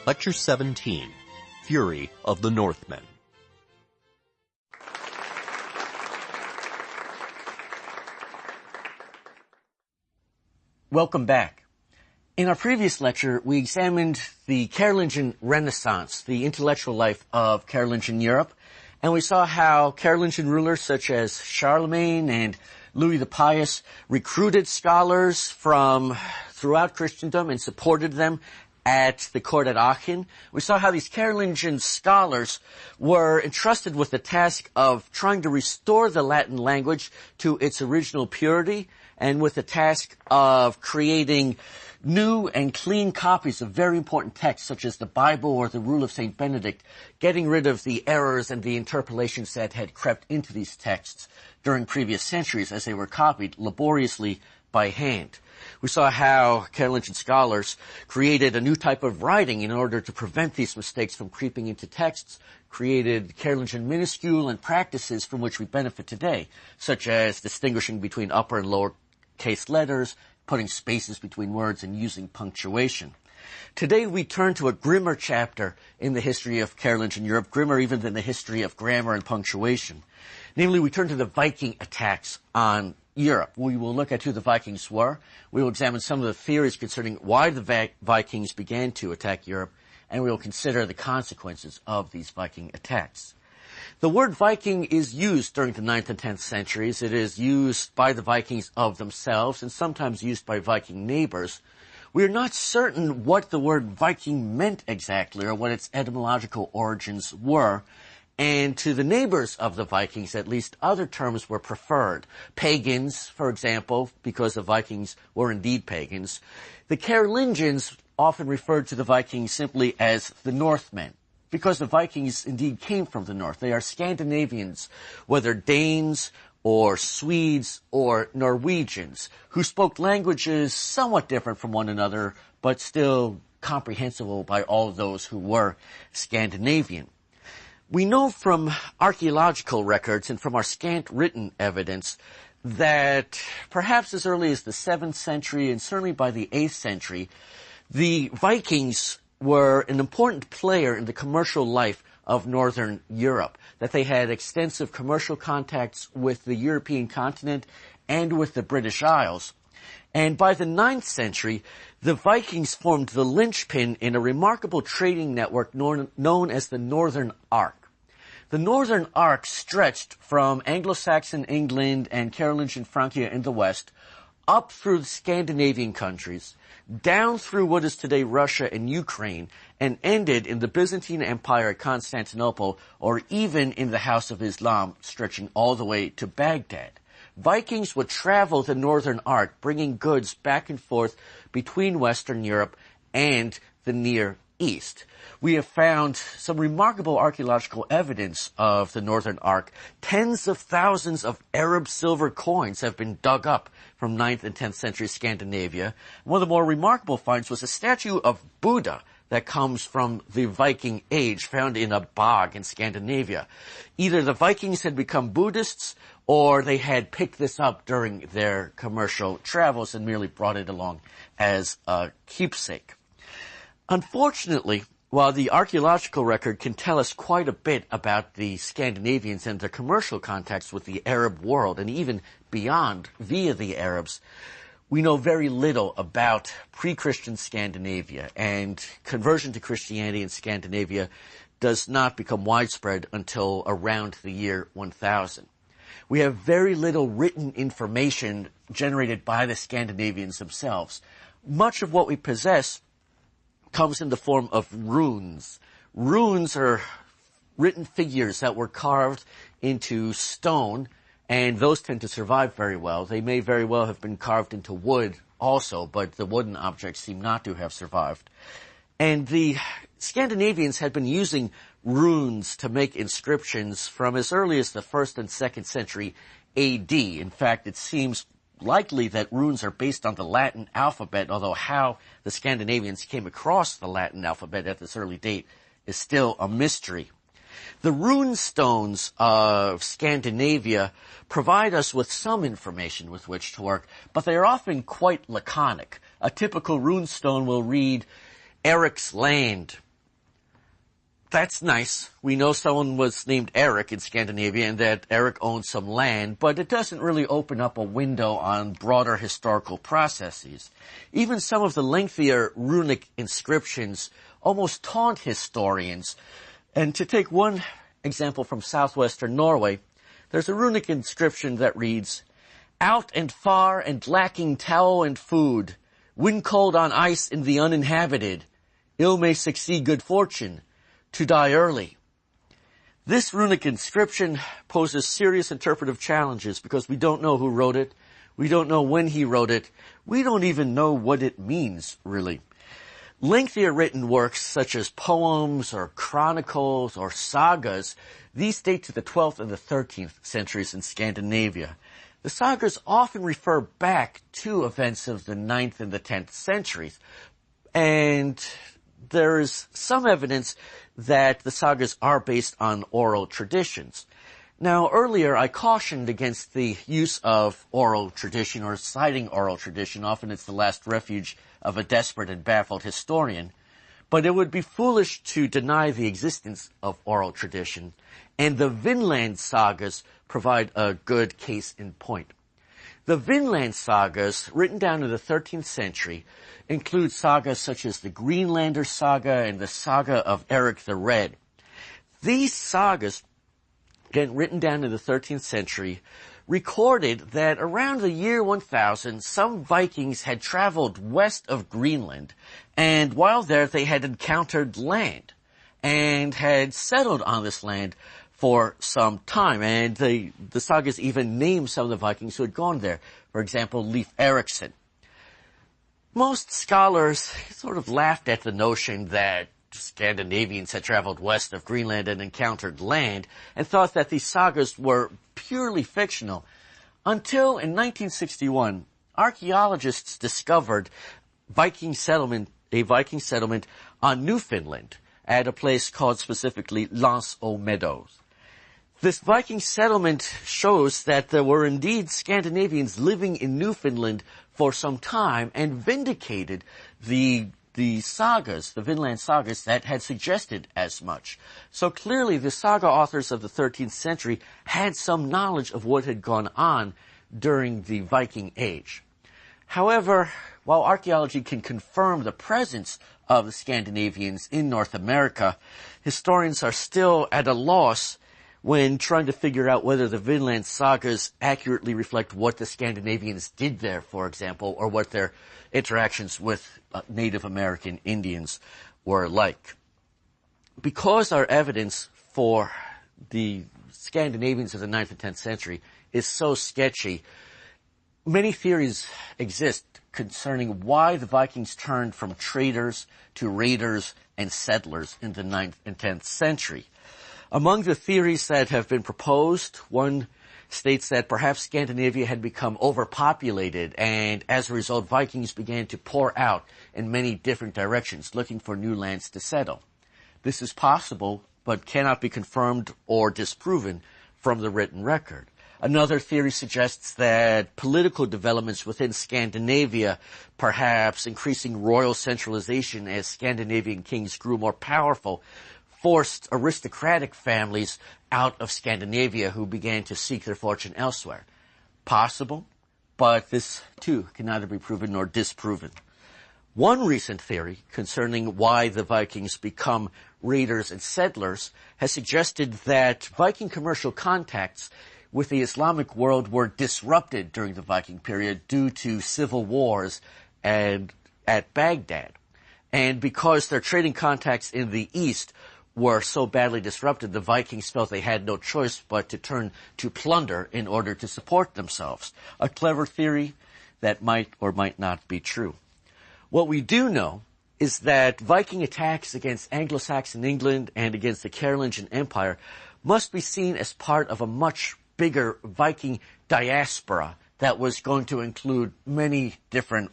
Lecture 17, Fury of the Northmen. Welcome back. In our previous lecture, we examined the Carolingian Renaissance, the intellectual life of Carolingian Europe, and we saw how Carolingian rulers such as Charlemagne and Louis the Pious recruited scholars from throughout Christendom and supported them at the court at Aachen. We saw how these Carolingian scholars were entrusted with the task of trying to restore the Latin language to its original purity, and with the task of creating new and clean copies of very important texts such as the Bible or the Rule of St. Benedict, getting rid of the errors and the interpolations that had crept into these texts during previous centuries as they were copied laboriously by hand. We saw how Carolingian scholars created a new type of writing in order to prevent these mistakes from creeping into texts, created Carolingian minuscule and practices from which we benefit today, such as distinguishing between upper and lower case letters, putting spaces between words, and using punctuation. Today we turn to a grimmer chapter in the history of Carolingian Europe, grimmer even than the history of grammar and punctuation. Namely, we turn to the Viking attacks on Europe. We will look at who the Vikings were. We will examine some of the theories concerning why the Vikings began to attack Europe, and we will consider the consequences of these Viking attacks. The word Viking is used during the 9th and 10th centuries. It is used by the Vikings of themselves and sometimes used by Viking neighbors. We are not certain what the word Viking meant exactly or what its etymological origins were. And to the neighbors of the Vikings, at least, other terms were preferred. Pagans, for example, because the Vikings were indeed pagans. The Carolingians often referred to the Vikings simply as the Northmen, because the Vikings indeed came from the north. They are Scandinavians, whether Danes or Swedes or Norwegians, who spoke languages somewhat different from one another, but still comprehensible by all those who were Scandinavian. We know from archaeological records and from our scant written evidence that perhaps as early as the 7th century and certainly by the 8th century, the Vikings were an important player in the commercial life of northern Europe, that they had extensive commercial contacts with the European continent and with the British Isles. And by the 9th century, the Vikings formed the linchpin in a remarkable trading network known as the Northern Arc. The Northern Arc stretched from Anglo-Saxon England and Carolingian Francia in the west, up through the Scandinavian countries, down through what is today Russia and Ukraine, and ended in the Byzantine Empire at Constantinople, or even in the House of Islam, stretching all the way to Baghdad. Vikings would travel the Northern Arc, bringing goods back and forth between Western Europe and the Near East. We have found some remarkable archaeological evidence of the Northern Arc. Tens of thousands of Arab silver coins have been dug up from 9th and 10th century Scandinavia. One of the more remarkable finds was a statue of Buddha that comes from the Viking age, found in a bog in Scandinavia. Either the Vikings had become Buddhists, or they had picked this up during their commercial travels and merely brought it along as a keepsake. Unfortunately, while the archaeological record can tell us quite a bit about the Scandinavians and their commercial contacts with the Arab world, and even beyond via the Arabs, we know very little about pre-Christian Scandinavia, and conversion to Christianity in Scandinavia does not become widespread until around the year 1000. We have very little written information generated by the Scandinavians themselves. Much of what we possess comes in the form of runes. Runes are written figures that were carved into stone, and those tend to survive very well. They may very well have been carved into wood also, but the wooden objects seem not to have survived. And the Scandinavians had been using runes to make inscriptions from as early as the 1st and 2nd century AD. In fact, it seems likely that runes are based on the Latin alphabet, although how the Scandinavians came across the Latin alphabet at this early date is still a mystery. The rune stones of Scandinavia provide us with some information with which to work, but they are often quite laconic. A typical rune stone will read, Eric's land, that's nice. We know someone was named Eric in Scandinavia and that Eric owned some land, but it doesn't really open up a window on broader historical processes. Even some of the lengthier runic inscriptions almost taunt historians. And to take one example from southwestern Norway, there's a runic inscription that reads, "Out and far and lacking tow and food, wind cold on ice in the uninhabited, ill may succeed good fortune, to die early." This runic inscription poses serious interpretive challenges because we don't know who wrote it, we don't know when he wrote it, we don't even know what it means, really. Lengthier written works such as poems or chronicles or sagas, these date to the 12th and the 13th centuries in Scandinavia. The sagas often refer back to events of the 9th and the 10th centuries, and there is some evidence that the sagas are based on oral traditions. Now, earlier I cautioned against the use of oral tradition or citing oral tradition. Often it's the last refuge of a desperate and baffled historian. But it would be foolish to deny the existence of oral tradition, and the Vinland sagas provide a good case in point. The Vinland sagas, written down in the 13th century, include sagas such as the Greenlander saga and the saga of Eric the Red. These sagas, again written down in the 13th century, recorded that around the year 1000, some Vikings had traveled west of Greenland, and while there they had encountered land and had settled on this land for some time. And the sagas even named some of the Vikings who had gone there. For example, Leif Erikson. Most scholars sort of laughed at the notion that Scandinavians had traveled west of Greenland and encountered land, and thought that these sagas were purely fictional, until in 1961, archaeologists discovered a Viking settlement on Newfoundland at a place called specifically Lance aux Meadows. This Viking settlement shows that there were indeed Scandinavians living in Newfoundland for some time, and vindicated the sagas, the Vinland sagas, that had suggested as much. So clearly the saga authors of the 13th century had some knowledge of what had gone on during the Viking Age. However, while archaeology can confirm the presence of the Scandinavians in North America, historians are still at a loss when trying to figure out whether the Vinland sagas accurately reflect what the Scandinavians did there, for example, or what their interactions with Native American Indians were like. Because our evidence for the Scandinavians of the 9th and 10th century is so sketchy, many theories exist concerning why the Vikings turned from traders to raiders and settlers in the 9th and 10th century. Among the theories that have been proposed, one states that perhaps Scandinavia had become overpopulated, and as a result Vikings began to pour out in many different directions, looking for new lands to settle. This is possible, but cannot be confirmed or disproven from the written record. Another theory suggests that political developments within Scandinavia, perhaps increasing royal centralization as Scandinavian kings grew more powerful, forced aristocratic families out of Scandinavia who began to seek their fortune elsewhere. Possible, but this too can neither be proven nor disproven. One recent theory concerning why the Vikings become raiders and settlers has suggested that Viking commercial contacts with the Islamic world were disrupted during the Viking period due to civil wars at Baghdad. And because their trading contacts in the East were so badly disrupted, the Vikings felt they had no choice but to turn to plunder in order to support themselves. A clever theory that might or might not be true. What we do know is that Viking attacks against Anglo-Saxon England and against the Carolingian Empire must be seen as part of a much bigger Viking diaspora that was going to include many different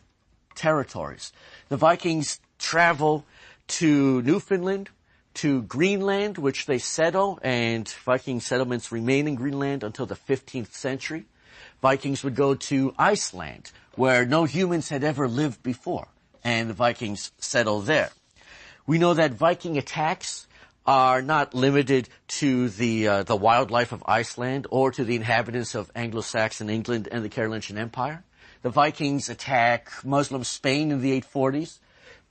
territories. The Vikings travel to Newfoundland, to Greenland, which they settle, and Viking settlements remain in Greenland until the 15th century. Vikings would go to Iceland, where no humans had ever lived before, and the Vikings settle there. We know that Viking attacks are not limited to the wildlife of Iceland or to the inhabitants of Anglo-Saxon England and the Carolingian Empire. The Vikings attack Muslim Spain in the 840s.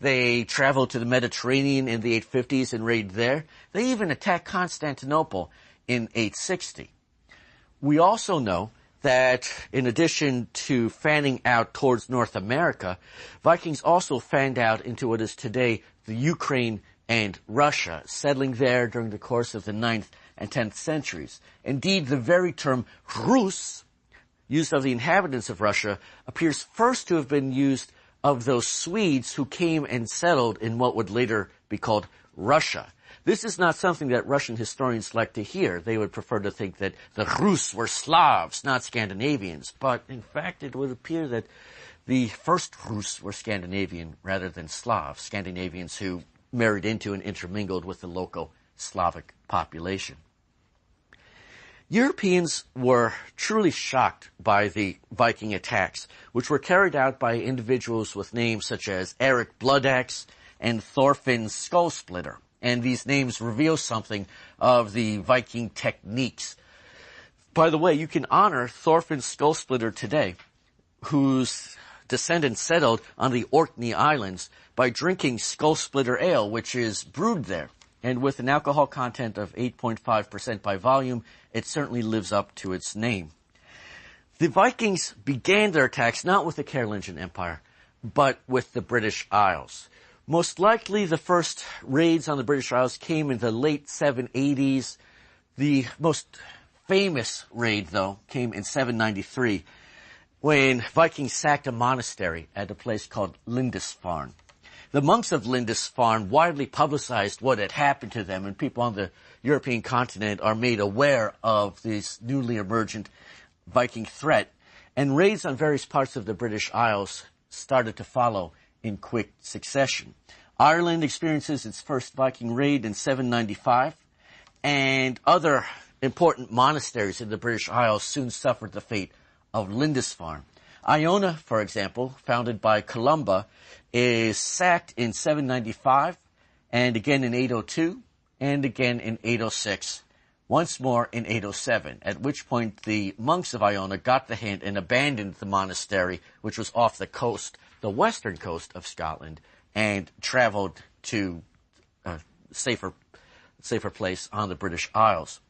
They travel to the Mediterranean in the 850s and raid there. They even attack Constantinople in 860. We also know that in addition to fanning out towards North America, Vikings also fanned out into what is today the Ukraine and Russia, settling there during the course of the 9th and 10th centuries. Indeed, the very term Rus, used of the inhabitants of Russia, appears first to have been used of those Swedes who came and settled in what would later be called Russia. This is not something that Russian historians like to hear. They would prefer to think that the Rus were Slavs, not Scandinavians. But in fact, it would appear that the first Rus were Scandinavian rather than Slav, Scandinavians who married into and intermingled with the local Slavic population. Europeans were truly shocked by the Viking attacks, which were carried out by individuals with names such as Eric Bloodaxe and Thorfinn Skullsplitter. And these names reveal something of the Viking techniques. By the way, you can honor Thorfinn Skullsplitter today, whose descendants settled on the Orkney Islands by drinking Skullsplitter Ale, which is brewed there. And with an alcohol content of 8.5% by volume, it certainly lives up to its name. The Vikings began their attacks not with the Carolingian Empire, but with the British Isles. Most likely the first raids on the British Isles came in the late 780s. The most famous raid, though, came in 793 when Vikings sacked a monastery at a place called Lindisfarne. The monks of Lindisfarne widely publicized what had happened to them, and people on the European continent are made aware of this newly emergent Viking threat, and raids on various parts of the British Isles started to follow in quick succession. Ireland experiences its first Viking raid in 795, and other important monasteries in the British Isles soon suffered the fate of Lindisfarne. Iona, for example, founded by Columba, is sacked in 795, and again in 802, and again in 806, once more in 807, at which point the monks of Iona got the hint and abandoned the monastery, which was off the coast, the western coast of Scotland, and traveled to a safer place on the British Isles.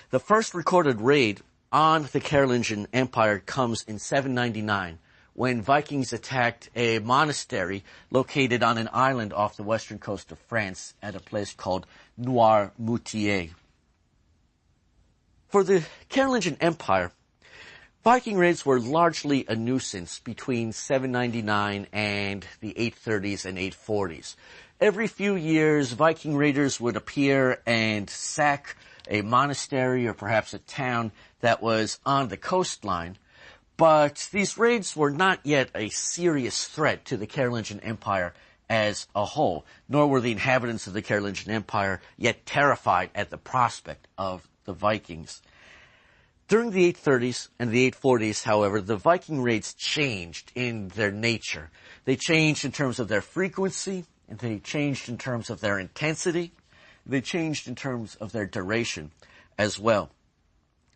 The first recorded raid on the Carolingian Empire comes in 799, when Vikings attacked a monastery located on an island off the western coast of France at a place called Noirmoutier. For the Carolingian Empire, Viking raids were largely a nuisance between 799 and the 830s and 840s. Every few years, Viking raiders would appear and sack a monastery or perhaps a town that was on the coastline, but these raids were not yet a serious threat to the Carolingian Empire as a whole, nor were the inhabitants of the Carolingian Empire yet terrified at the prospect of the Vikings. During the 830s and the 840s, however, the Viking raids changed in their nature. They changed in terms of their frequency, and they changed in terms of their intensity. They changed in terms of their duration as well.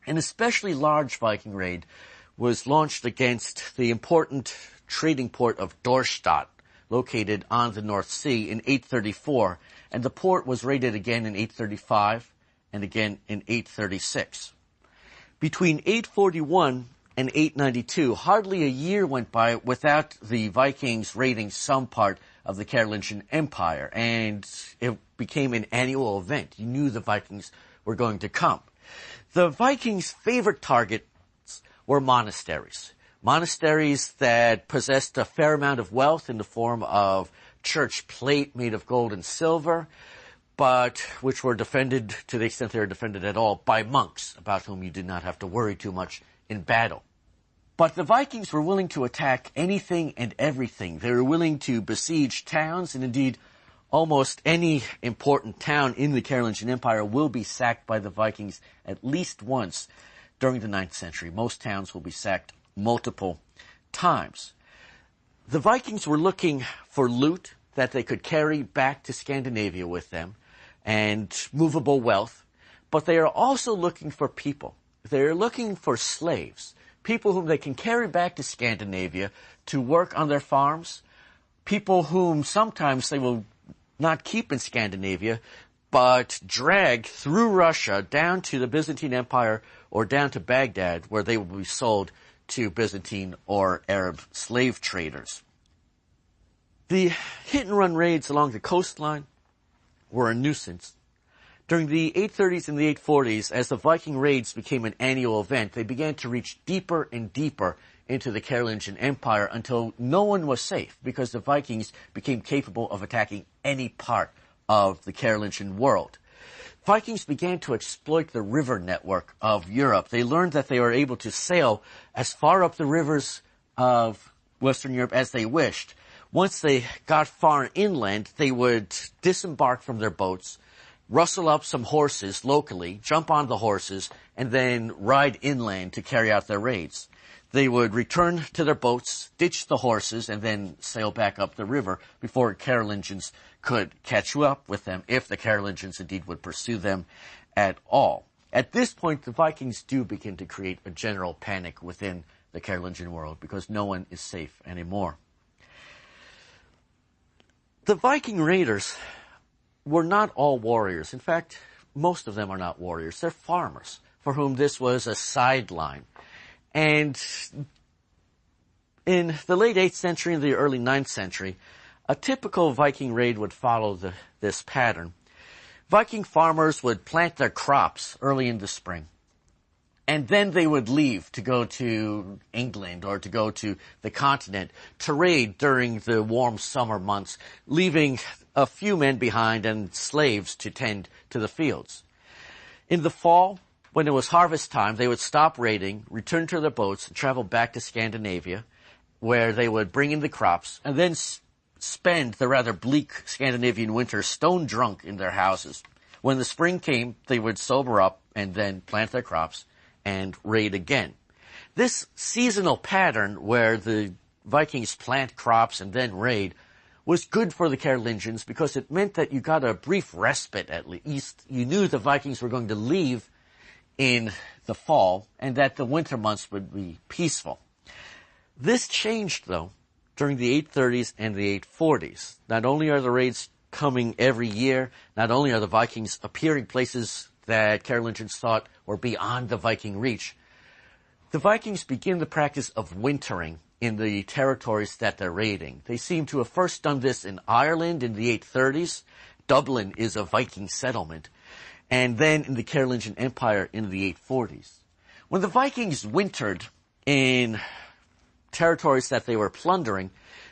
An especially large Viking raid was launched against the important trading port of Dorstadt, located on the North Sea in 834, and the port was raided again in 835 and again in 836. Between 841 and 892, hardly a year went by without the Vikings raiding some part of the Carolingian Empire, and it became an annual event. You knew the Vikings were going to come. The Vikings' favorite targets were monasteries. Monasteries that possessed a fair amount of wealth in the form of church plate made of gold and silver, but which were defended, to the extent they were defended at all, by monks, about whom you did not have to worry too much in battle. But the Vikings were willing to attack anything and everything. They were willing to besiege towns, and indeed, almost any important town in the Carolingian Empire will be sacked by the Vikings at least once during the 9th century. Most towns will be sacked multiple times. The Vikings were looking for loot that they could carry back to Scandinavia with them, and movable wealth, but they are also looking for people. They are looking for slaves, people whom they can carry back to Scandinavia to work on their farms, people whom sometimes they will not keep in Scandinavia, but drag through Russia down to the Byzantine Empire or down to Baghdad, where they will be sold to Byzantine or Arab slave traders. The hit-and-run raids along the coastline were a nuisance. During the 830s and the 840s, as the Viking raids became an annual event, they began to reach deeper and deeper into the Carolingian Empire until no one was safe, because the Vikings became capable of attacking any part of the Carolingian world. Vikings began to exploit the river network of Europe. They learned that they were able to sail as far up the rivers of Western Europe as they wished. Once they got far inland, they would disembark from their boats, rustle up some horses locally, jump on the horses, and then ride inland to carry out their raids. They would return to their boats, ditch the horses, and then sail back up the river before Carolingians could catch up with them, if the Carolingians indeed would pursue them at all. At this point, the Vikings do begin to create a general panic within the Carolingian world because no one is safe anymore. The Viking raiders were not all warriors. In fact, most of them are not warriors. They're farmers for whom this was a sideline. And in the late 8th century and the early 9th century, a typical Viking raid would follow this pattern. Viking farmers would plant their crops early in the spring, and then they would leave to go to England or to go to the continent to raid during the warm summer months, leaving a few men behind and slaves to tend to the fields. In the fall, when it was harvest time, they would stop raiding, return to their boats, and travel back to Scandinavia, where they would bring in the crops, and then spend the rather bleak Scandinavian winter stone drunk in their houses. When the spring came, they would sober up and then plant their crops and raid again. This seasonal pattern where the Vikings plant crops and then raid was good for the Carolingians because it meant that you got a brief respite at least. You knew the Vikings were going to leave in the fall and that the winter months would be peaceful. This changed, though, during the 830s and the 840s. Not only are the raids coming every year, not only are the Vikings appearing places that Carolingians thought were beyond the Viking reach, the Vikings begin the practice of wintering in the territories that they're raiding. They seem to have first done this in Ireland in the 830s. Dublin is a Viking settlement. And then in the Carolingian Empire in the 840s. When the Vikings wintered in territories that they were plundering,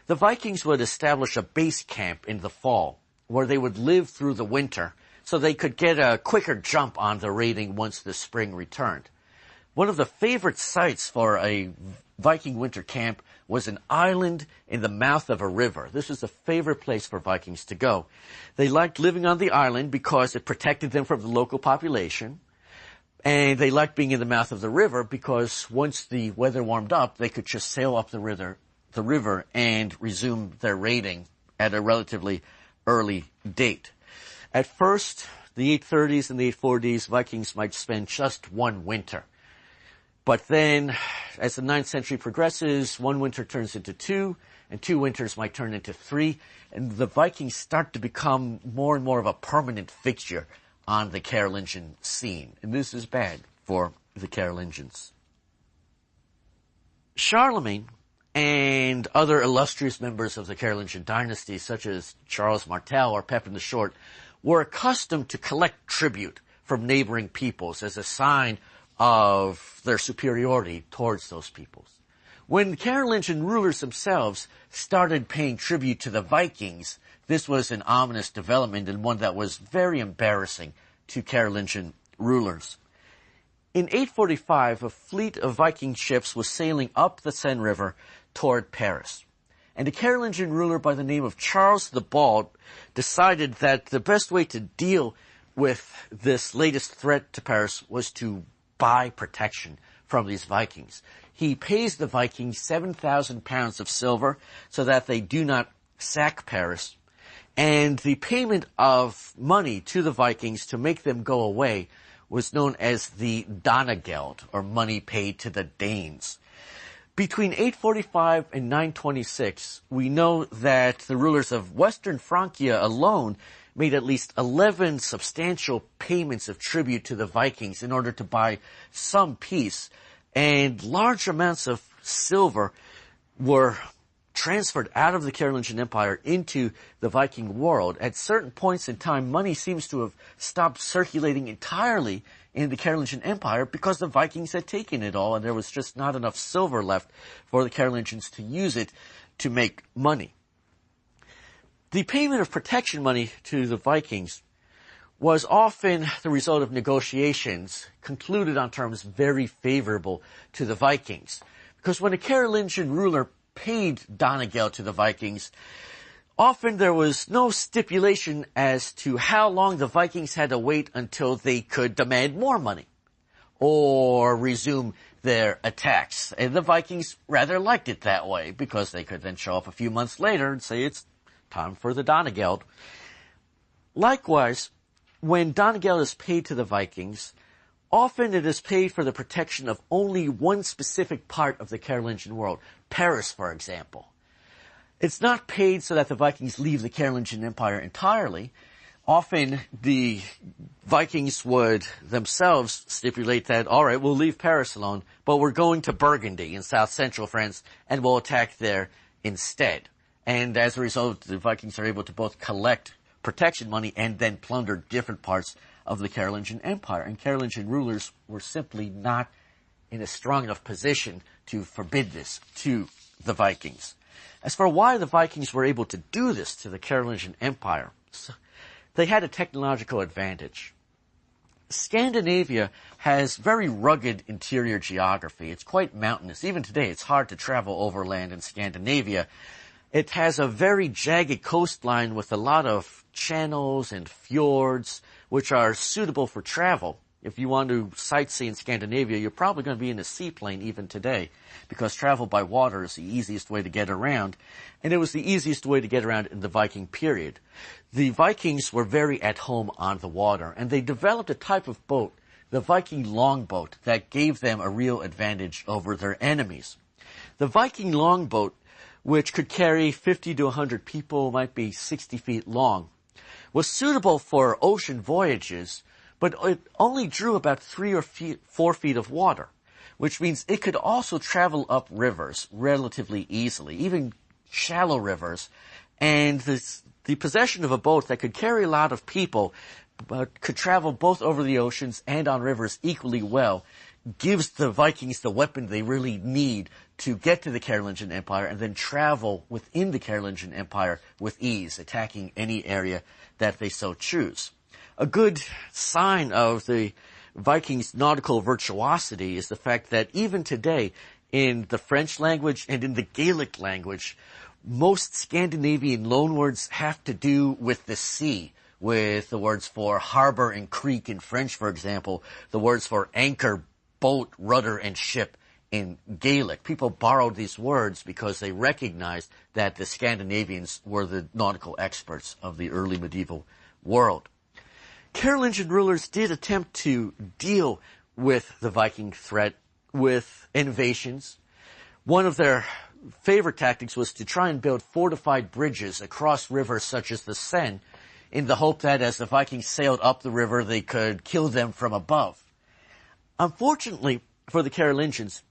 the Vikings would establish a base camp in the fall where they would live through the winter so they could get a quicker jump on the raiding once the spring returned. One of the favorite sites for a Viking winter camp was an island in the mouth of a river. This was a favorite place for Vikings to go. They liked living on the island because it protected them from the local population. And they liked being in the mouth of the river because once the weather warmed up, they could just sail up the river and resume their raiding at a relatively early date. At first, the 830s and the 840s, Vikings might spend just one winter. But then, as the 9th century progresses, one winter turns into two, and 2 winters might turn into 3, and the Vikings start to become more and more of a permanent fixture on the Carolingian scene. And this is bad for the Carolingians. Charlemagne and other illustrious members of the Carolingian dynasty, such as Charles Martel or Pepin the Short, were accustomed to collect tribute from neighboring peoples as a sign of their superiority towards those peoples. When Carolingian rulers themselves started paying tribute to the Vikings, this was an ominous development and one that was very embarrassing to Carolingian rulers. In 845, a fleet of Viking ships was sailing up the Seine River toward Paris. And a Carolingian ruler by the name of Charles the Bald decided that the best way to deal with this latest threat to Paris was to buy protection from these Vikings. He pays the Vikings 7,000 pounds of silver so that they do not sack Paris. And the payment of money to the Vikings to make them go away was known as the Danegeld, or money paid to the Danes. Between 845 and 926, we know that the rulers of Western Francia alone made at least 11 substantial payments of tribute to the Vikings in order to buy some peace, and large amounts of silver were transferred out of the Carolingian Empire into the Viking world. At certain points in time, money seems to have stopped circulating entirely in the Carolingian Empire because the Vikings had taken it all and there was just not enough silver left for the Carolingians to use it to make money. The payment of protection money to the Vikings was often the result of negotiations concluded on terms very favorable to the Vikings. Because when a Carolingian ruler paid Danegeld to the Vikings, often there was no stipulation as to how long the Vikings had to wait until they could demand more money or resume their attacks. And the Vikings rather liked it that way because they could then show up a few months later and say it's time for the Danegeld. Likewise, when Danegeld is paid to the Vikings, often it is paid for the protection of only one specific part of the Carolingian world, Paris, for example. It's not paid so that the Vikings leave the Carolingian Empire entirely. Often the Vikings would themselves stipulate that, all right, we'll leave Paris alone, but we're going to Burgundy in south-central France, and we'll attack there instead. And as a result, the Vikings are able to both collect protection money and then plunder different parts of the Carolingian Empire. And Carolingian rulers were simply not in a strong enough position to forbid this to the Vikings. As for why the Vikings were able to do this to the Carolingian Empire, they had a technological advantage. Scandinavia has very rugged interior geography. It's quite mountainous. Even today, it's hard to travel overland in Scandinavia. It has a very jagged coastline with a lot of channels and fjords, which are suitable for travel. If you want to sightsee in Scandinavia, you're probably going to be in a seaplane even today, because travel by water is the easiest way to get around, and it was the easiest way to get around in the Viking period. The Vikings were very at home on the water, and they developed a type of boat, the Viking longboat, that gave them a real advantage over their enemies. The Viking longboat, which could carry 50 to 100 people, might be 60 feet long, was suitable for ocean voyages, but it only drew about 3 or 4 feet of water, which means it could also travel up rivers relatively easily, even shallow rivers. And the possession of a boat that could carry a lot of people, but could travel both over the oceans and on rivers equally well, gives the Vikings the weapon they really need to get to the Carolingian Empire and then travel within the Carolingian Empire with ease, attacking any area that they so choose. A good sign of the Vikings' nautical virtuosity is the fact that even today, in the French language and in the Gaelic language, most Scandinavian loanwords have to do with the sea, with the words for harbor and creek in French, for example, the words for anchor, boat, rudder, and ship in Gaelic. People borrowed these words because they recognized that the Scandinavians were the nautical experts of the early medieval world. Carolingian rulers did attempt to deal with the Viking threat with innovations. One of their favorite tactics was to try and build fortified bridges across rivers such as the Seine, in the hope that as the Vikings sailed up the river, they could kill them from above. Unfortunately for the Carolingians,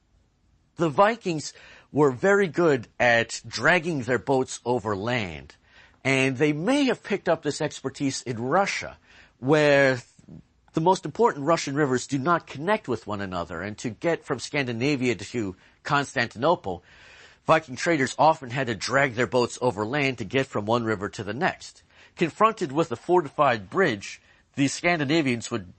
the Vikings were very good at dragging their boats over land, and they may have picked up this expertise in Russia, where the most important Russian rivers do not connect with one another, and to get from Scandinavia to Constantinople, Viking traders often had to drag their boats over land to get from one river to the next. Confronted with a fortified bridge, the Scandinavians would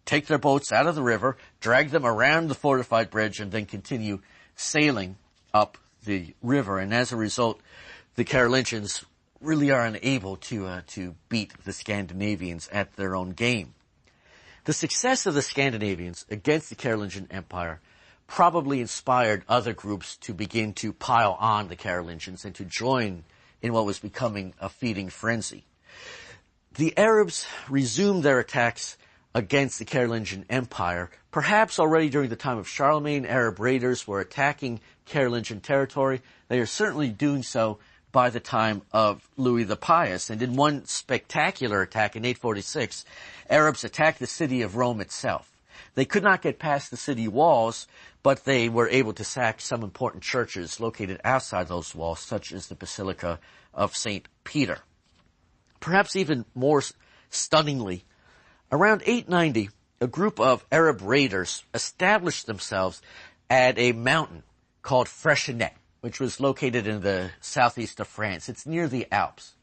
take their boats out of the river, drag them around the fortified bridge, and then continue sailing up the river. And as a result, the Carolingians really are unable to beat the Scandinavians at their own game. The success of the Scandinavians against the Carolingian Empire probably inspired other groups to begin to pile on the Carolingians and to join in what was becoming a feeding frenzy. The Arabs resumed their attacks against the Carolingian Empire. Perhaps already during the time of Charlemagne, Arab raiders were attacking Carolingian territory. They are certainly doing so by the time of Louis the Pious. And in one spectacular attack in 846, Arabs attacked the city of Rome itself. They could not get past the city walls, but they were able to sack some important churches located outside those walls, such as the Basilica of St. Peter. Perhaps even more stunningly, around 890, a group of Arab raiders established themselves at a mountain called Freycinet, which was located in the southeast of France. It's near the Alps.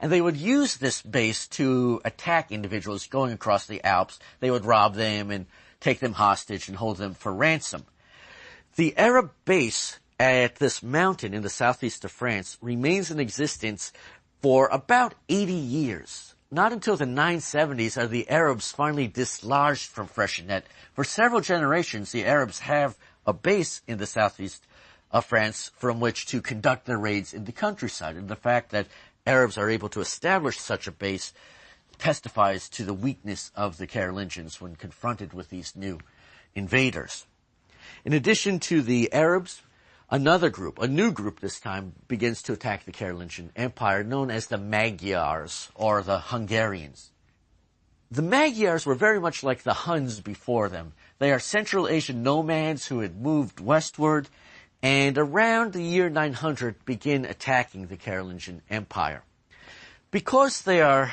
And they would use this base to attack individuals going across the Alps. They would rob them and take them hostage and hold them for ransom. The Arab base at this mountain in the southeast of France remains in existence for about 80 years. Not until the 970s are the Arabs finally dislodged from Freycinet. For several generations, the Arabs have a base in the southeast of France from which to conduct their raids in the countryside. And the fact that Arabs are able to establish such a base testifies to the weakness of the Carolingians when confronted with these new invaders. In addition to the Arabs, another group, a new group this time, begins to attack the Carolingian Empire, known as the Magyars, or the Hungarians. The Magyars were very much like the Huns before them. They are Central Asian nomads who had moved westward, and around the year 900 begin attacking the Carolingian Empire. Because they are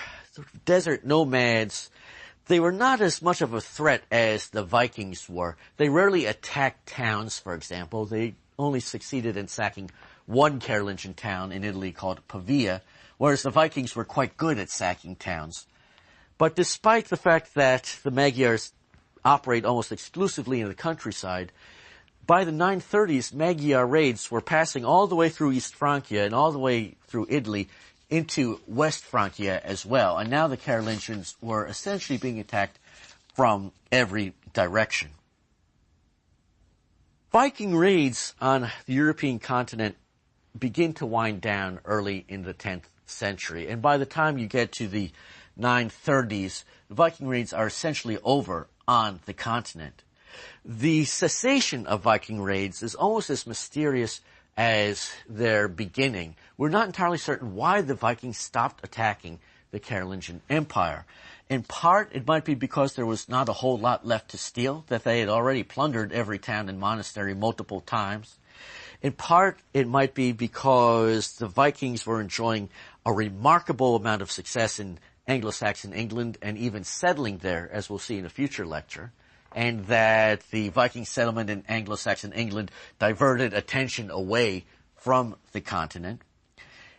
desert nomads, they were not as much of a threat as the Vikings were. They rarely attacked towns, for example. They only succeeded in sacking one Carolingian town in Italy called Pavia, whereas the Vikings were quite good at sacking towns. But despite the fact that the Magyars operate almost exclusively in the countryside, by the 930s, Magyar raids were passing all the way through East Francia and all the way through Italy into West Francia as well. And now the Carolingians were essentially being attacked from every direction. Viking raids on the European continent begin to wind down early in the 10th century. And by the time you get to the 930s, the Viking raids are essentially over on the continent. The cessation of Viking raids is almost as mysterious as their beginning. We're not entirely certain why the Vikings stopped attacking the Carolingian Empire. In part, it might be because there was not a whole lot left to steal, that they had already plundered every town and monastery multiple times. In part, it might be because the Vikings were enjoying a remarkable amount of success in Anglo-Saxon England and even settling there, as we'll see in a future lecture, and that the Viking settlement in Anglo-Saxon England diverted attention away from the continent.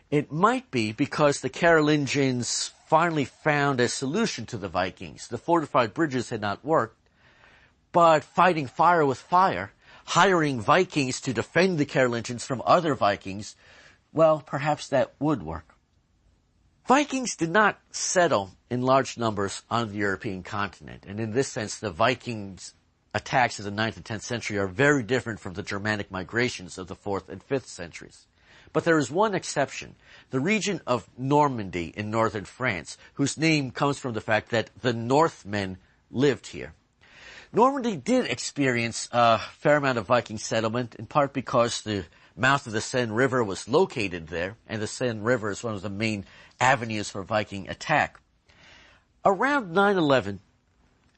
It might be because the Carolingians finally found a solution to the Vikings. The fortified bridges had not worked, but fighting fire with fire, hiring Vikings to defend the Carolingians from other Vikings, well, perhaps that would work. Vikings did not settle in large numbers on the European continent, and in this sense, the Vikings' attacks of the 9th and 10th century are very different from the Germanic migrations of the 4th and 5th centuries. But there is one exception, the region of Normandy in northern France, whose name comes from the fact that the Northmen lived here. Normandy did experience a fair amount of Viking settlement, in part because the mouth of the Seine River was located there, and the Seine River is one of the main avenues for Viking attack. Around 911,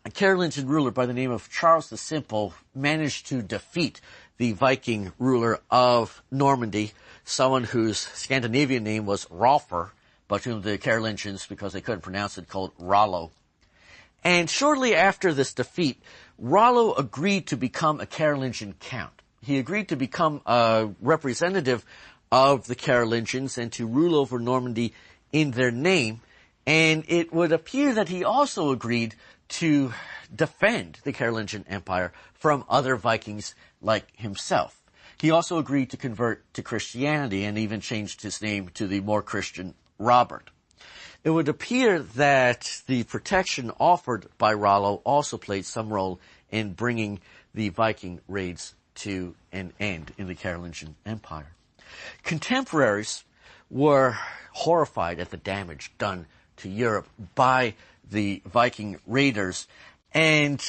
a Carolingian ruler by the name of Charles the Simple managed to defeat the Viking ruler of Normandy, someone whose Scandinavian name was Rolfr, but whom the Carolingians, because they couldn't pronounce it, called Rollo. And shortly after this defeat, Rollo agreed to become a Carolingian count. He agreed to become a representative of the Carolingians and to rule over Normandy in their name, and it would appear that he also agreed to defend the Carolingian Empire from other Vikings like himself. He also agreed to convert to Christianity and even changed his name to the more Christian Robert. It would appear that the protection offered by Rollo also played some role in bringing the Viking raids to an end in the Carolingian Empire. Contemporaries were horrified at the damage done to Europe by the Viking raiders. And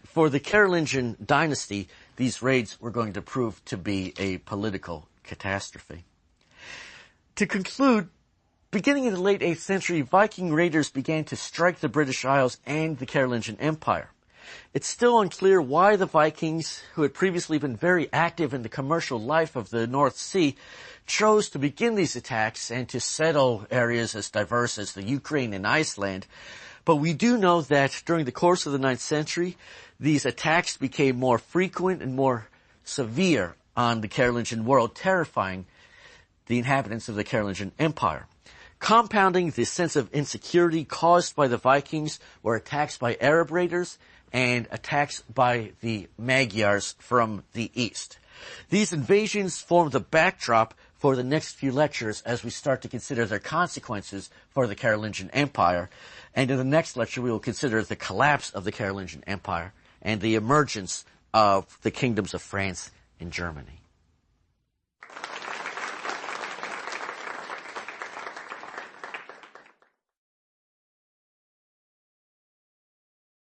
for the Carolingian dynasty, these raids were going to prove to be a political catastrophe. To conclude, beginning in the late 8th century, Viking raiders began to strike the British Isles and the Carolingian Empire. It's still unclear why the Vikings, who had previously been very active in the commercial life of the North Sea, chose to begin these attacks and to settle areas as diverse as the Ukraine and Iceland. But we do know that during the course of the 9th century, these attacks became more frequent and more severe on the Carolingian world, terrifying the inhabitants of the Carolingian Empire. Compounding the sense of insecurity caused by the Vikings were attacks by Arab raiders and attacks by the Magyars from the east. These invasions form the backdrop for the next few lectures as we start to consider their consequences for the Carolingian Empire. And in the next lecture, we will consider the collapse of the Carolingian Empire and the emergence of the kingdoms of France and Germany.